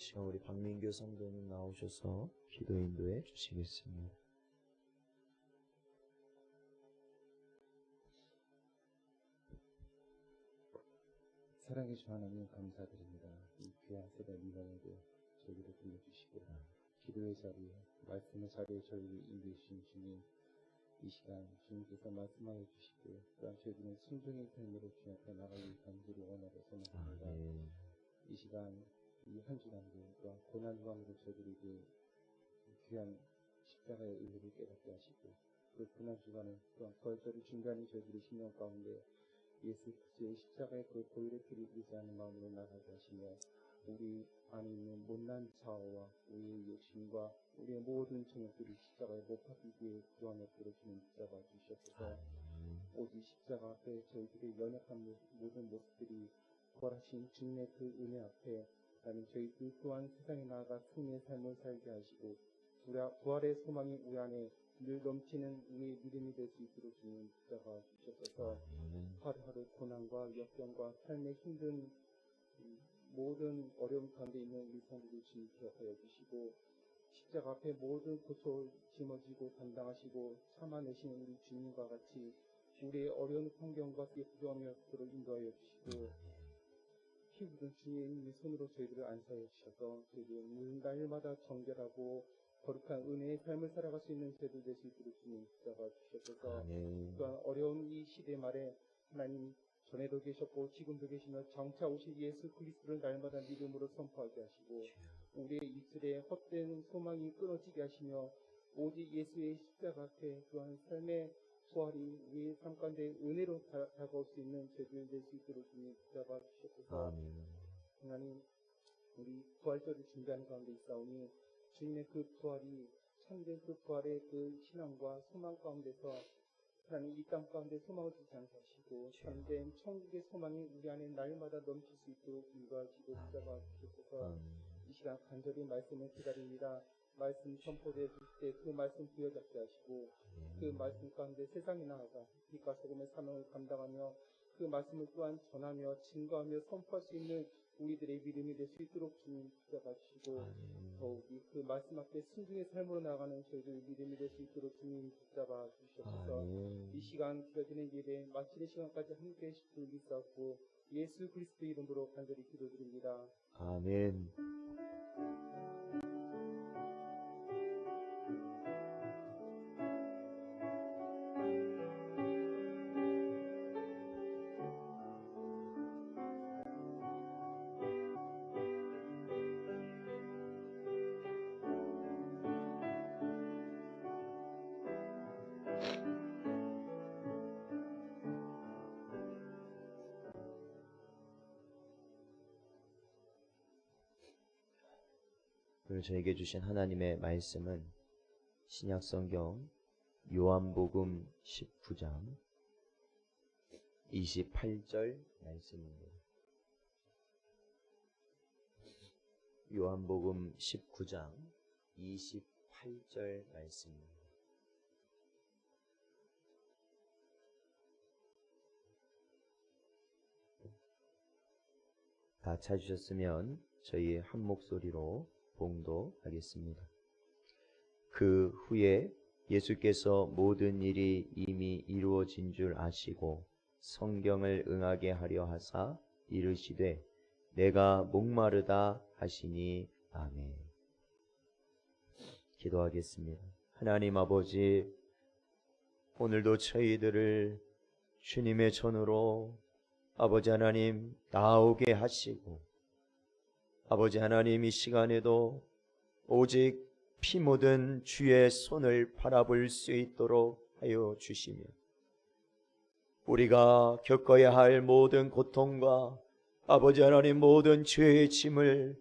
시간 우리 박민규 성도님 나오셔서 기도 인도해 주시겠습니다. 사랑해주신 하나님 감사드립니다. 이 귀한 새벽 미간에도 저희를 불러주시고 기도의 자리에 말씀의 자리에 저희를 인도해 주신 주님, 이 시간 주님께서 말씀하여 주시고 또한 저희들은 순종의 삶으로 주님 앞에 나가기 간절히 원하고 소망합니다. 이 시간 이 한 주간도 또한 고난 가운데 저희들에게 귀한 십자가의 의미를 깨닫게 하시고 그 고난 주간에 또한 부활절을 준비하는 저희들의 심령 가운데 예수 그리스도의 십자가의 그 보혈의 피를 잃지 않는 마음으로 나가게 하시며 우리 안에 있는 못난 자아와 우리의 욕심과 우리의 모든 정욕들이 십자가에 못 박히기에 구하며 부르시는 십자가 주시옵소서. 오직 십자가 앞에 저희들의 연약한 모든 모습들이 부활하신 주님의 그 은혜 앞에 하나님 저희들 또한 세상에 나아가 승리의 삶을 살게 하시고 부활의 소망이 우리 안에 늘 넘치는 우리의 믿음이 될 수 있도록 주님 십자가 주시옵소서. 하루하루 고난과 역경과 삶의 힘든 모든 어려움 가운데 있는 우리 성도들 주님 기억하여 주시고 십자가 앞에 모든 고초를 짊어지고 담당하시고 참아내시는 우리 주님과 같이 우리의 어려운 환경과 구조하며 그를 인도하여 주시고 피 묻은 주님의 손으로 저희들을 안수하여 주셔서 저희들은 날마다 정결하고 거룩한 은혜의 삶을 살아갈 수 있는 제도 될 수 있도록 주님 십자가 주셔서 또한 어려운 이 시대 말에 하나님 전에도 계셨고 지금도 계시며 장차 오실 예수 그리스도를 날마다 믿음으로 선포하게 하시고 우리의 입술에 헛된 소망이 끊어지게 하시며 오직 예수의 십자가 앞에 또한 삶의 부활이 우리의 삶 가운데 은혜로 다가올 수 있는 제도 될 수 있도록 주님 십자가 주셔서 하나님 우리 부활절을 준비하는 가운데 있사오니 주님의 그 부활이 참된 그 부활의 그 신앙과 소망 가운데서 하나님 이 땅 가운데 소망을 주지 않게 하시고 참된 천국의 소망이 우리 안에 날마다 넘칠 수 있도록 인도하시고 십자가 주셔서 이 시간 간절히 말씀을 기다립니다. 말씀 선포되어 주실 때 그 말씀 부여잡게 하시고 그 말씀 가운데 세상에 나아가 빛과 소금의 사명을 감당하며 그 말씀을 또한 전하며 증거하며 선포할 수 있는 우리들의 믿음이 될 수 있도록 주님 십자가 주시고 더욱이 그 말씀 앞에 순종의 삶으로 나가는 저희들 믿음이 될 수 있도록 주님 십자가 주시옵소서. 이 시간 드려지는 예배 마치는 시간까지 함께 해주실 줄 믿사옵고 예수 그리스도 이름으로 간절히 기도드립니다. 아멘. 오늘 저에게 주신 하나님의 말씀은 신약성경 요한복음 19장 28절 말씀입니다. 요한복음 19장 28절 말씀입니다. 다 찾으셨으면 저희 한 목소리로 봉독하겠습니다. 그 후에 예수께서 모든 일이 이미 이루어진 줄 아시고 성경을 응하게 하려 하사 이르시되 내가 목마르다 하시니 아멘. 기도하겠습니다. 하나님 아버지, 오늘도 저희들을 주님의 전으로 아버지 하나님 나오게 하시고 아버지 하나님 이 시간에도 오직 피 묻은 주의 손을 바라볼 수 있도록 하여 주시며 우리가 겪어야 할 모든 고통과 아버지 하나님 모든 죄의 짐을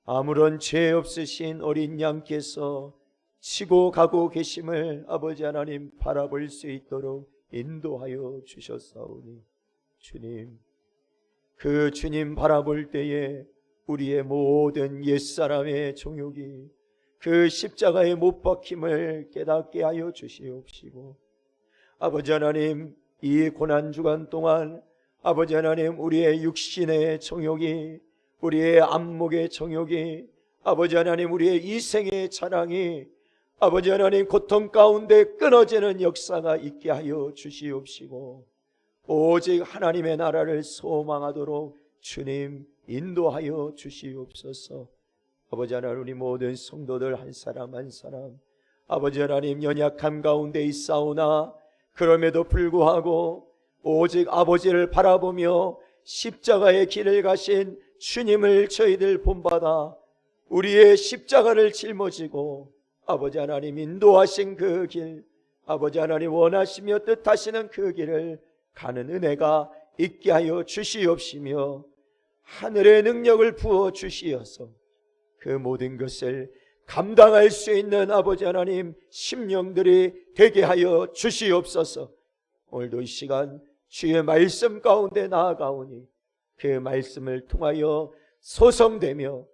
아무런 죄 없으신 어린 양께서 지고 가고 계심을 아버지 하나님 바라볼 수 있도록 인도하여 주셨사오니 주님, 그 주님 바라볼 때에 우리의 모든 옛사람의 정욕이 그 십자가에 못 박힘을 깨닫게 하여 주시옵시고 아버지 하나님 이 고난주간 동안 아버지 하나님 우리의 육신의 정욕이 우리의 안목의 정욕이, 아버지 하나님 우리의 이생의 자랑이, 아버지 하나님 고통 가운데 끊어지는 역사가 있게 하여 주시옵시고, 오직 하나님의 나라를 소망하도록 주님 인도하여 주시옵소서. 아버지 하나님, 우리 모든 성도들 한 사람 한 사람 아버지 하나님 연약함 가운데 있사오나 그럼에도 불구하고 오직 아버지를 바라보며 십자가의 길을 가신 주님을 저희들 본받아 우리의 십자가를 짊어지고 아버지 하나님 인도하신 그 길, 아버지 하나님 원하시며 뜻하시는 그 길을 가는 은혜가 있게 하여 주시옵시며, 하늘의 능력을 부어 주시어서 그 모든 것을 감당할 수 있는 아버지 하나님 심령들이 되게 하여 주시옵소서. 오늘도 이 시간 주의 말씀 가운데 나아가오니 그 말씀을 통하여 소성되며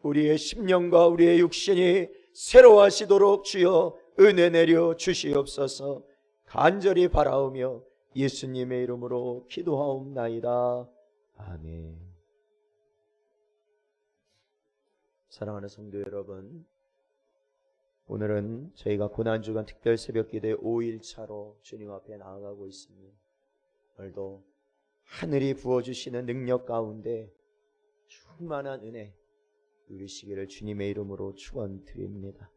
우리의 심령과 우리의 육신이 새로워지도록 주여 은혜 내려 주시옵소서. 간절히 바라오며 예수님의 이름으로 기도하옵나이다. 아멘. 사랑하는 성도 여러분, 오늘은 저희가 고난주간 특별 새벽기도의 5일차로 주님 앞에 나아가고 있습니다. 오늘도 하늘이 부어주시는 능력 가운데 충만한 은혜 누리시기를 주님의 이름으로 축원드립니다.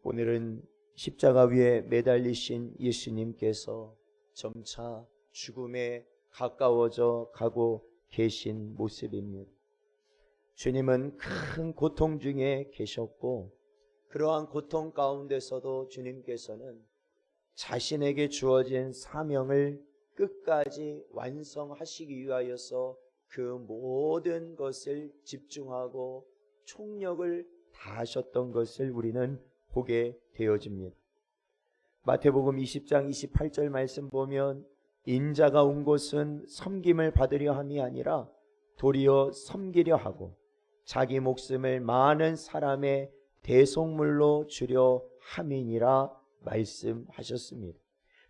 오늘은 십자가 위에 매달리신 예수님께서 점차 죽음에 가까워져 가고 계신 모습입니다. 주님은 큰 고통 중에 계셨고, 그러한 고통 가운데서도 주님께서는 자신에게 주어진 사명을 끝까지 완성하시기 위하여서 그 모든 것을 집중하고 총력을 다하셨던 것을 우리는 보게 되어집니다. 마태복음 20장 28절 말씀 보면, 인자가 온 곳은 섬김을 받으려 함이 아니라 도리어 섬기려 하고 자기 목숨을 많은 사람의 대속물로 주려 함이니라 말씀하셨습니다.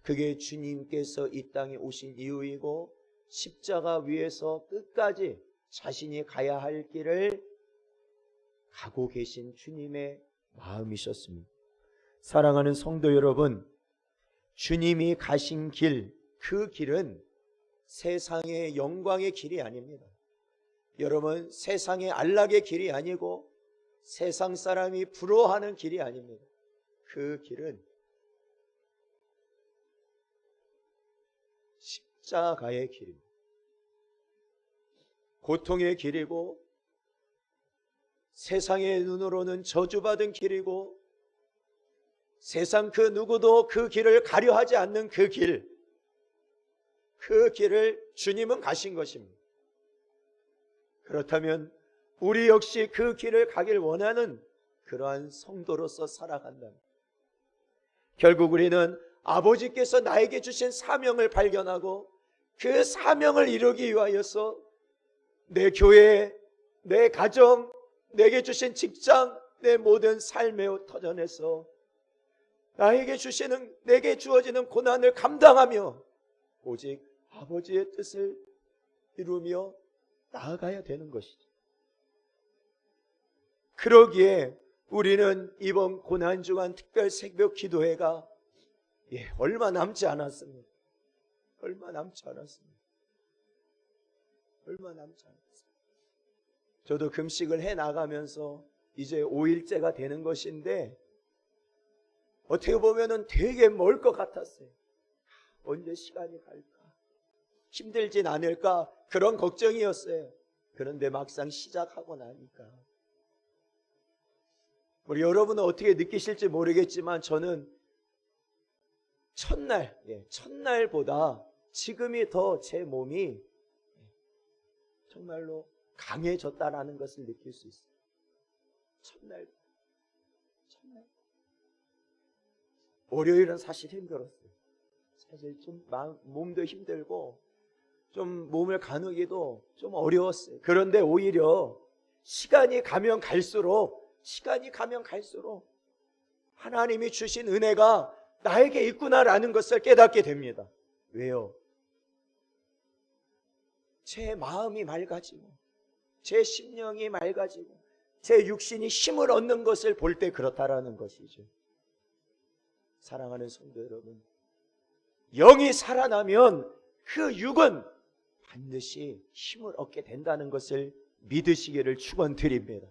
그게 주님께서 이 땅에 오신 이유이고, 십자가 위에서 끝까지 자신이 가야 할 길을 가고 계신 주님의 마음이셨습니다. 사랑하는 성도 여러분, 주님이 가신 길, 그 길은 세상의 영광의 길이 아닙니다. 여러분, 세상의 안락의 길이 아니고 세상 사람이 부러워하는 길이 아닙니다. 그 길은 십자가의 길입니다. 고통의 길이고, 세상의 눈으로는 저주받은 길이고, 세상 그 누구도 그 길을 가려 하지 않는 그 길, 그 길을 주님은 가신 것입니다. 그렇다면 우리 역시 그 길을 가길 원하는 그러한 성도로서 살아간다. 결국 우리는 아버지께서 나에게 주신 사명을 발견하고 그 사명을 이루기 위하여서 내 교회, 내 가정, 내게 주신 직장, 내 모든 삶의 터전에서 내게 주어지는 고난을 감당하며 오직 아버지의 뜻을 이루며 나아가야 되는 것이죠. 그러기에 우리는 이번 고난주간 특별 새벽 기도회가 얼마 남지 않았습니다. 얼마 남지 않았습니다. 저도 금식을 해 나가면서 이제 5일째가 되는 것인데, 어떻게 보면은 되게 멀 것 같았어요. 언제 시간이 갈까? 힘들진 않을까? 그런 걱정이었어요. 그런데 막상 시작하고 나니까, 우리 여러분은 어떻게 느끼실지 모르겠지만 저는 첫날보다 지금이 더 제 몸이 정말로 강해졌다라는 것을 느낄 수 있어요. 첫날. 월요일은 사실 힘들었어요. 사실 좀 몸도 힘들고 좀 몸을 가누기도 좀 어려웠어요. 그런데 오히려 시간이 가면 갈수록 하나님이 주신 은혜가 나에게 있구나라는 것을 깨닫게 됩니다. 왜요? 제 마음이 맑아지고 제 심령이 맑아지고 제 육신이 힘을 얻는 것을 볼 때 그렇다라는 것이죠. 사랑하는 성도 여러분, 영이 살아나면 그 육은 반드시 힘을 얻게 된다는 것을 믿으시기를 축원드립니다.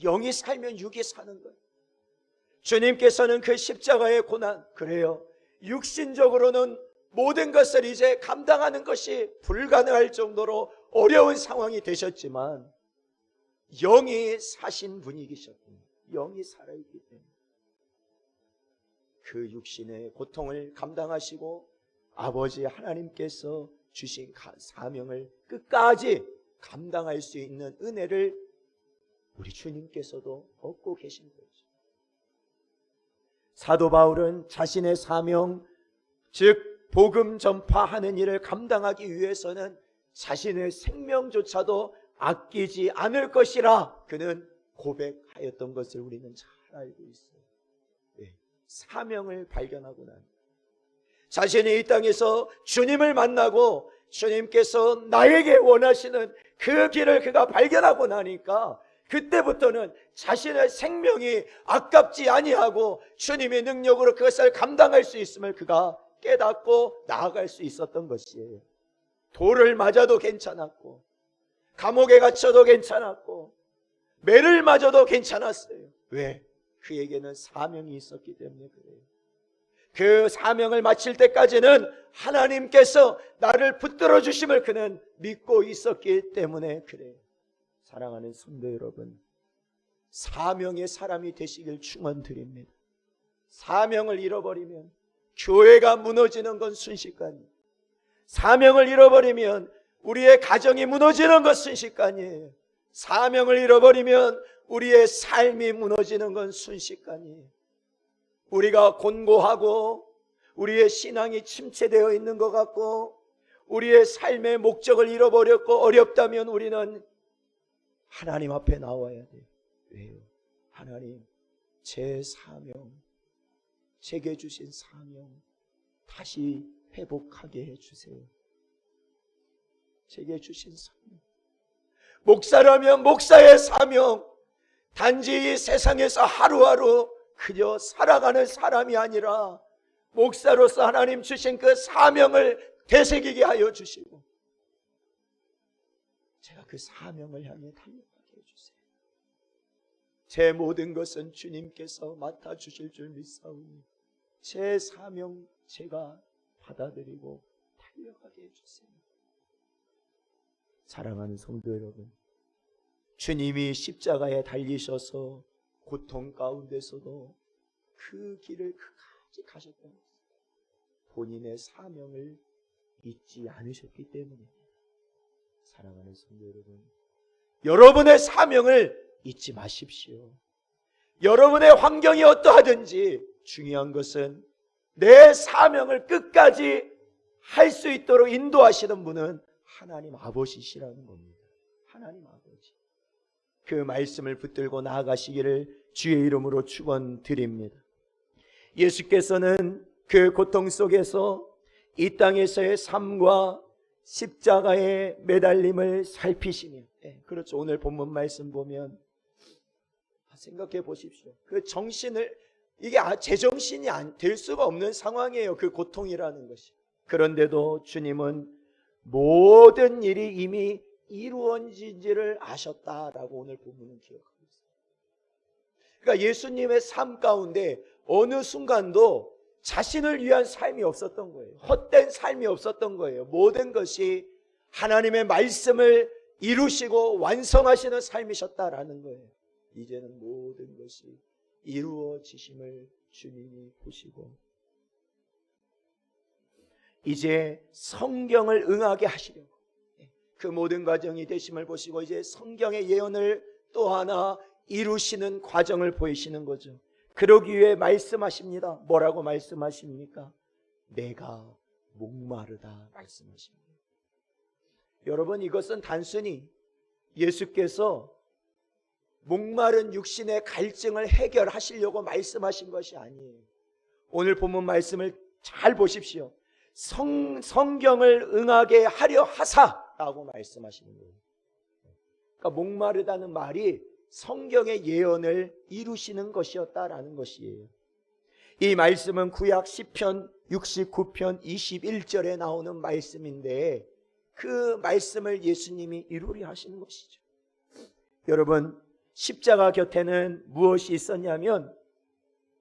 영이 살면 육이 사는 거예요. 주님께서는 그 십자가의 고난, 그래요, 육신적으로는 모든 것을 이제 감당하는 것이 불가능할 정도로 어려운 상황이 되셨지만 영이 사신 분이 계셨고 영이 살아있기 때문에 그 육신의 고통을 감당하시고 아버지 하나님께서 주신 사명을 끝까지 감당할 수 있는 은혜를 우리 주님께서도 얻고 계신 거죠. 사도 바울은 자신의 사명, 즉 복음 전파하는 일을 감당하기 위해서는 자신의 생명조차도 아끼지 않을 것이라 그는 고백하였던 것을 우리는 잘 알고 있어요. 사명을 발견하고 난 자신이 이 땅에서 주님을 만나고 주님께서 나에게 원하시는 그 길을 그가 발견하고 나니까 그때부터는 자신의 생명이 아깝지 아니하고 주님의 능력으로 그것을 감당할 수 있음을 그가 깨닫고 나아갈 수 있었던 것이에요. 돌을 맞아도 괜찮았고 감옥에 갇혀도 괜찮았고 매를 맞아도 괜찮았어요. 왜? 그에게는 사명이 있었기 때문에 그래요. 그 사명을 마칠 때까지는 하나님께서 나를 붙들어 주심을 그는 믿고 있었기 때문에 그래요. 사랑하는 성도 여러분, 사명의 사람이 되시길 축원드립니다. 사명을 잃어버리면 교회가 무너지는 건 순식간이에요. 사명을 잃어버리면 우리의 가정이 무너지는 건 순식간이에요. 사명을 잃어버리면 우리의 삶이 무너지는 건 순식간이에요. 우리가 곤고하고 우리의 신앙이 침체되어 있는 것 같고 우리의 삶의 목적을 잃어버렸고 어렵다면 우리는 하나님 앞에 나와야 돼요. 왜요? 하나님, 제 사명, 제게 주신 사명 다시 회복하게 해주세요. 제게 주신 사명, 목사라면 목사의 사명, 단지 이 세상에서 하루하루 그저 살아가는 사람이 아니라 목사로서 하나님 주신 그 사명을 되새기게 하여 주시고 제가 그 사명을 향해 달려가게 해주세요. 제 모든 것은 주님께서 맡아주실 줄 믿사오니 제 사명 제가 받아들이고 달려가게 해주세요. 사랑하는 성도 여러분, 주님이 십자가에 달리셔서 고통 가운데서도 그 길을 끝까지 가셨다는 것입니다. 본인의 사명을 잊지 않으셨기 때문입니다. 사랑하는 성도 여러분, 여러분의 사명을 잊지 마십시오. 여러분의 환경이 어떠하든지 중요한 것은 내 사명을 끝까지 할 수 있도록 인도하시는 분은 하나님 아버지시라는 겁니다. 하나님 아버지. 그 말씀을 붙들고 나아가시기를 주의 이름으로 축원드립니다. 예수께서는 그 고통 속에서 이 땅에서의 삶과 십자가의 매달림을 살피시며, 그렇죠. 오늘 본문 말씀 보면 생각해 보십시오. 그 정신을, 이게 제정신이 될 수가 없는 상황이에요. 그 고통이라는 것이. 그런데도 주님은 모든 일이 이미 이루어진지를 아셨다라고 오늘 본문은 기억하고 있습니다. 그러니까 예수님의 삶 가운데 어느 순간도 자신을 위한 삶이 없었던 거예요. 헛된 삶이 없었던 거예요. 모든 것이 하나님의 말씀을 이루시고 완성하시는 삶이셨다라는 거예요. 이제는 모든 것이 이루어지심을 주님이 보시고 이제 성경을 응하게 하시려고 그 모든 과정이 되심을 보시고 이제 성경의 예언을 또 하나 이루시는 과정을 보이시는 거죠. 그러기 위해 말씀하십니다. 뭐라고 말씀하십니까? 내가 목마르다 말씀하십니다. 여러분, 이것은 단순히 예수께서 목마른 육신의 갈증을 해결하시려고 말씀하신 것이 아니에요. 오늘 본문 말씀을 잘 보십시오. 성경을 응하게 하려 하사라고 말씀하시는 거예요. 그러니까 목마르다는 말이 성경의 예언을 이루시는 것이었다라는 것이에요. 이 말씀은 구약 시편 69편 21절에 나오는 말씀인데 그 말씀을 예수님이 이루려 하시는 것이죠. 여러분, 십자가 곁에는 무엇이 있었냐면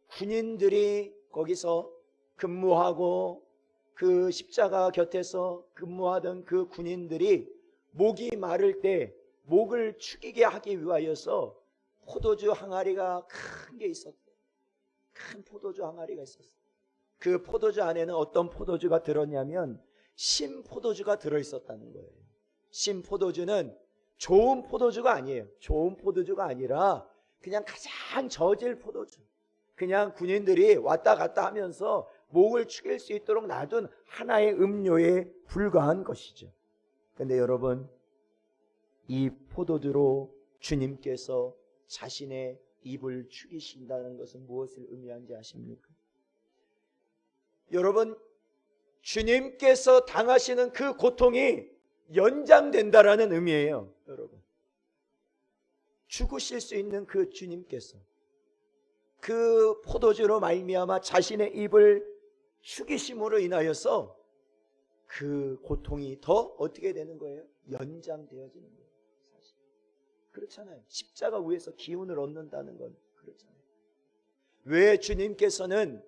군인들이 거기서 근무하고 그 십자가 곁에서 근무하던 그 군인들이 목이 마를 때 목을 축이게 하기 위하여서 포도주 항아리가 큰 게 있었어요. 큰 포도주 항아리가 있었어요. 그 포도주 안에는 어떤 포도주가 들었냐면 신포도주가 들어있었다는 거예요. 신포도주는 좋은 포도주가 아니에요. 좋은 포도주가 아니라 그냥 가장 저질 포도주, 그냥 군인들이 왔다 갔다 하면서 목을 축일 수 있도록 놔둔 하나의 음료에 불과한 것이죠. 그런데 여러분, 이 포도주로 주님께서 자신의 입을 축이신다는 것은 무엇을 의미하는지 아십니까? 여러분, 주님께서 당하시는 그 고통이 연장된다라는 의미예요. 여러분, 죽으실 수 있는 그 주님께서 그 포도주로 말미암아 자신의 입을 축이심으로 인하여서 그 고통이 더 어떻게 되는 거예요? 연장되어지는 거예요. 사실 그렇잖아요. 십자가 위에서 기운을 얻는다는 건 그렇잖아요. 왜 주님께서는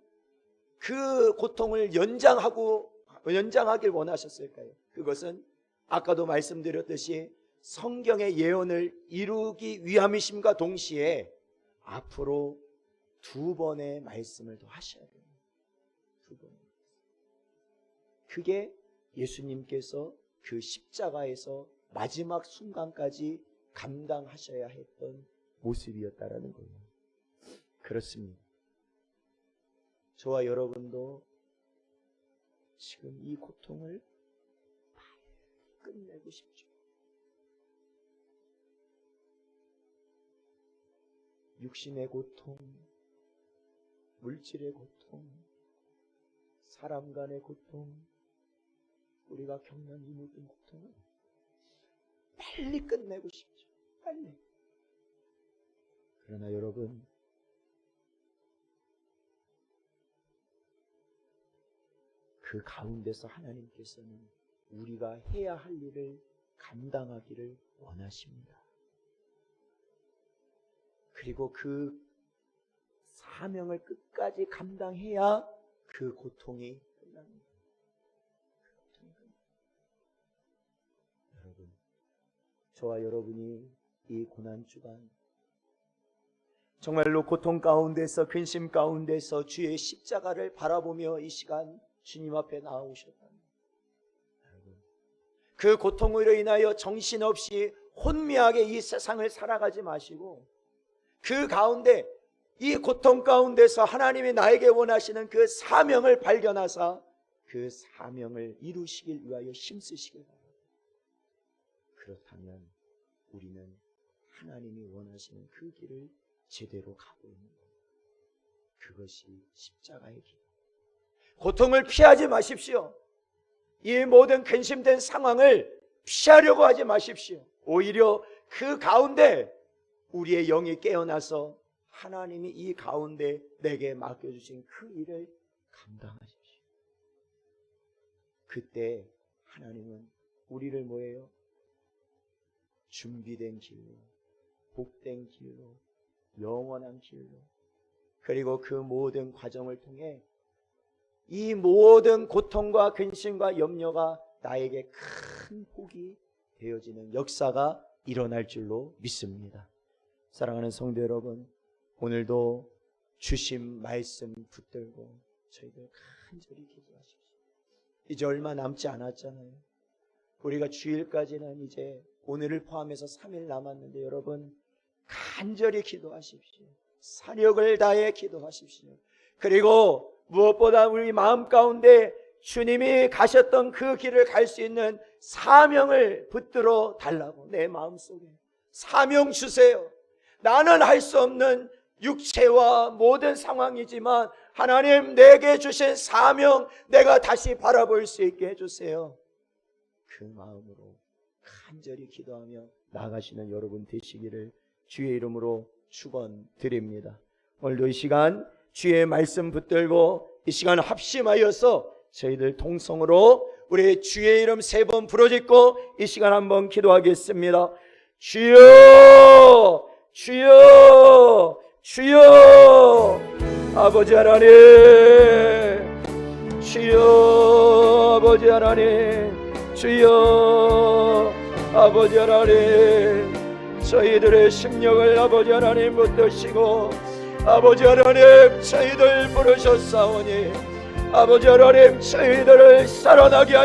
그 고통을 연장하길 원하셨을까요? 그것은 아까도 말씀드렸듯이 성경의 예언을 이루기 위함이심과 동시에 앞으로 2번의 말씀을 더 하셔야 돼요. 2번. 그게 예수님께서 그 십자가에서 마지막 순간까지 감당하셔야 했던 모습이었다라는 거예요. 그렇습니다. 저와 여러분도 지금 이 고통을 끝내고 싶죠. 육신의 고통, 물질의 고통, 사람 간의 고통, 우리가 겪는 이 모든 고통을 빨리 끝내고 싶죠. 빨리. 그러나 여러분, 그 가운데서 하나님께서는 우리가 해야 할 일을 감당하기를 원하십니다. 그리고 그 사명을 끝까지 감당해야 그 고통이 끝납니다. 여러분, 저와 여러분이 이 고난주간 정말로 고통 가운데서, 근심 가운데서 주의 십자가를 바라보며 이 시간 주님 앞에 나아오셨답니다. 그 고통으로 인하여 정신없이 혼미하게 이 세상을 살아가지 마시고 그 가운데, 이 고통 가운데서 하나님이 나에게 원하시는 그 사명을 발견하사 그 사명을 이루시길 위하여 힘쓰시길 바랍니다. 그렇다면 우리는 하나님이 원하시는 그 길을 제대로 가고 있는 거예요. 그것이 십자가의 길. 고통을 피하지 마십시오. 이 모든 근심된 상황을 피하려고 하지 마십시오. 오히려 그 가운데 우리의 영이 깨어나서 하나님이 이 가운데 내게 맡겨주신 그 일을 감당하십시오. 그때 하나님은 우리를 뭐예요? 준비된 길로, 복된 길로, 영원한 길로, 그리고 그 모든 과정을 통해 이 모든 고통과 근심과 염려가 나에게 큰 복이 되어지는 역사가 일어날 줄로 믿습니다. 사랑하는 성도 여러분, 오늘도 주신 말씀 붙들고 저희들 간절히 기도하십시오. 이제 얼마 남지 않았잖아요. 우리가 주일까지는 이제 오늘을 포함해서 3일 남았는데 여러분 간절히 기도하십시오. 사력을 다해 기도하십시오. 그리고 무엇보다 우리 마음 가운데 주님이 가셨던 그 길을 갈 수 있는 사명을 붙들어 달라고, 내 마음속에 사명 주세요. 나는 할 수 없는 육체와 모든 상황이지만 하나님 내게 주신 사명 내가 다시 바라볼 수 있게 해주세요. 그 마음으로 간절히 기도하며 나아가시는 여러분 되시기를 주의 이름으로 축원드립니다. 오늘도 이 시간 주의 말씀 붙들고 이 시간 합심하여서 저희들 통성으로 우리 주의 이름 3번 부르짖고 이 시간 한번 기도하겠습니다. 주여 주여 주여 아버지 하나님, 주여 아버지 하나님, 주여 아버지 하나님, 저희들의 심령을 아버지 하나님 붙드시고 아버지 하나님 저희들 부르셨사오니 아버지 하나님 저희들을 살아나게